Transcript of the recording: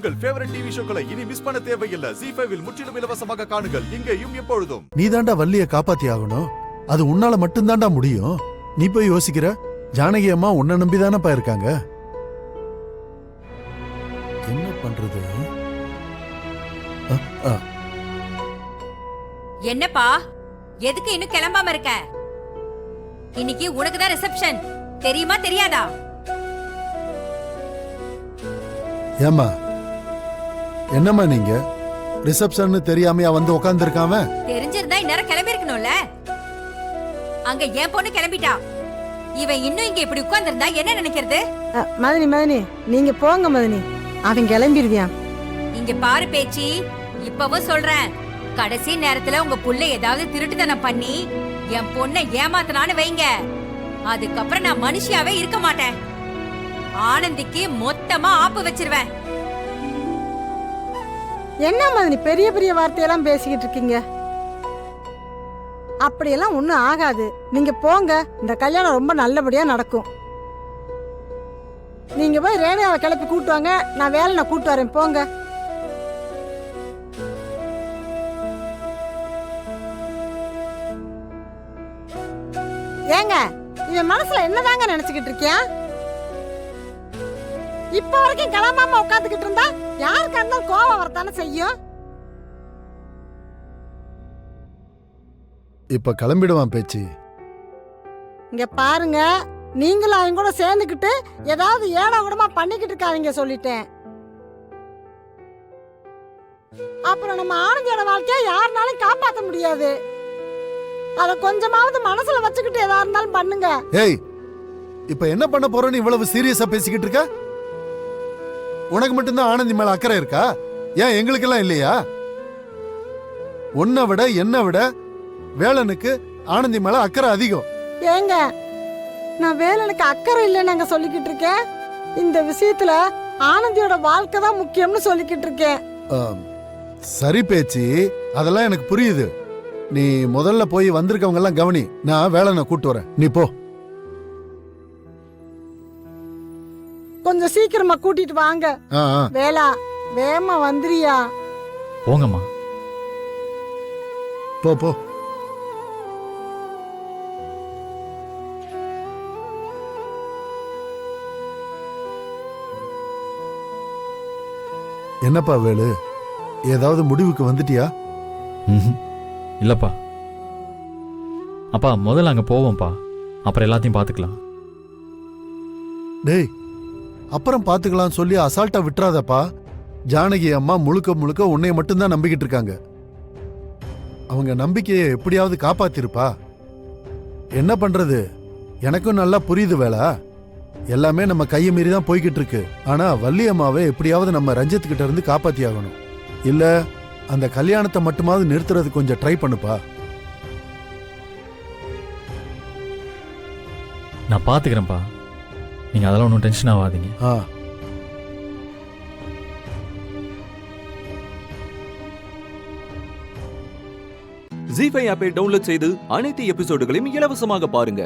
உங்கள் favourite TV ஷோக்களை இனி miss பண்ண தேவையில்லை. ZEE5 இல் முற்றிலும் இலவசமாக காணுங்கள், இங்கேயும் எப்பொழுதும். நீ தாண்டா வள்ளிய காப்பாத்தி ஆகணும். அது உன்னால மட்டும்தாண்டா முடியும். நீ போய் யோசிக்கிற. ஜானகி அம்மா உன்னை நம்பிதானப்பா இருக்காங்க. என்ன பண்றது? என்னப்பா, எதுக்கு இன்னும் கிளம்பாம இருக்க? இன்னைக்கு உனக்கு தான் ரிசப்ஷன், தெரியுமா தெரியாதா? ஏமா என்னம்மா நீங்க ரிசப்ஷன் தெரியாமையா வந்து உட்கார்ந்து இருக்காம? தெரிஞ்சிருந்தா இந்நேரம் கிளம்பி இருக்கணும்ல. அங்க என் பொண்ணு கிளம்பிட்டா, இவன் இன்னும் இங்க இப்படி உட்கார்ந்து இருந்தா என்ன நினைக்கிறது? மதனி நீங்க போங்க மதனி, அவன் கிளம்பிடுவியான். இங்க பாரு பேச்சி, இப்பவும் சொல்றேன், கடைசி நேரத்துல உங்க புள்ள ஏதாவது திருட்டுத்தனம் பண்ணி என் பொண்ணை ஏமாத்தனான்னு வைங்க, அதுக்கப்புறம் நான் மனுஷியாவே இருக்க மாட்டேன். ஆனந்திக்கு மொத்தமா ஆப்பு வச்சிருவேன். என்ன மதனி பெரிய பெரிய வார்த்தையெல்லாம் பேசிக்கிட்டு இருக்கீங்க? அப்படியெல்லாம் ஒண்ணும் ஆகாது. நீங்க போங்க, இந்த கல்யாணம் ரொம்ப நல்லபடியா நடக்கும். நீங்க போய் ரேணுகாவை கிளப்பி கூட்டு வாங்க, நான் வேலை கூட்டு வரேன். போங்க. ஏங்க, இவன் மனசுல என்னதாங்க நினைச்சுக்கிட்டு இருக்கியா? இப்ப வரைக்கும் கிளம்பாம உட்காந்துக்கிட்டு இருந்தா யாருக்கு இருந்தாலும் கோவம் வரத்தானே செய்யும். இப்ப கிளம்பிடுவான் பேச்சு. இங்க பாருங்க, நீங்களும் அவங்க கூட சேர்ந்துக்கிட்டு ஏதாவது ஏடா கூடமா பண்ணிக்கிட்டு இருக்காதீங்க சொல்லிட்டேன். அப்புறம் நம்ம ஆனந்தியோட வாழ்க்கைய யாருனாலும் காப்பாற்ற முடியாது. அத கொஞ்சமாவது மனசுல வச்சுக்கிட்டு எதா இருந்தாலும் பண்ணுங்க. ஏய், இப்ப என்ன பண்ண போறேன்னு இவ்வளவு சீரியஸா பேசிக்கிட்டு இருக்க? உனக்கு மட்டும்தான் ஆனந்தி மேல அக்கறை இருக்கா? ஏன் எங்களுக்கு எல்லாம் இல்லையா? உன்னை விட என்னை விட வேலனுக்கு ஆனந்தி மேல அக்கறை அதிகம். ஏங்க, நான் வேலனுக்கு அக்கறை இல்லைன்னு நாங்க சொல்லிக்கிட்டு இருக்கேன். இந்த விஷயத்துல ஆனந்தியோட வாழ்க்கை தான் முக்கியம்னு சொல்லிக்கிட்டு இருக்கேன். சரி பேச்சு, அதெல்லாம் எனக்கு புரியுது. நீ முதல்ல போய் வந்திருக்கவங்க எல்லாம் கவனி, நான் வேலனை கூட்டு வரேன். நீ போ. கொஞ்சம் சீக்கிரமா கூட்டிட்டு வாங்க. வேலா, வேகமா வந்துறியா? போங்கம்மா. போ போ. என்னப்பா வேலு, ஏதாவது முடிவுக்கு வந்துட்டியா? இல்லப்பா. அப்பா முதல்ல அங்க போவோம்ப்பா, அப்புறம் எல்லாத்தையும் பாத்துக்கலாம். டேய், அப்புறம் பாத்துக்கலாம் சொல்லி அசால்ட்டா விட்டுறாதப்பா. ஜானகி அம்மா முழுக்க முழுக்க உன்னை மட்டும்தான் நம்பிக்கிட்டு இருக்காங்க. அவங்க நம்பிக்கையை எப்படியாவது காப்பாத்திருப்பா. என்ன பண்றது, எனக்கும் நல்லா புரியுது வேலா. எல்லாமே நம்ம கையை மீறி தான் போய்கிட்டு இருக்கு. ஆனா வள்ளி அம்மாவை எப்படியாவது நம்ம ரஞ்சித்கிட்ட இருந்து காப்பாத்தி ஆகணும். இல்ல அந்த கல்யாணத்தை மட்டுமாவது நிறுத்துறது கொஞ்சம் ட்ரை பண்ணுப்பா. நான் பாத்துக்கிறேன்ப்பா, நீங்க அதெல்லாம் ஒன்றும் டென்ஷன் ஆகாதீங்க. ZEE5 ஆப்பை டவுன்லோட் செய்து அனைத்து எபிசோடுகளையும் இலவசமாக பாருங்க.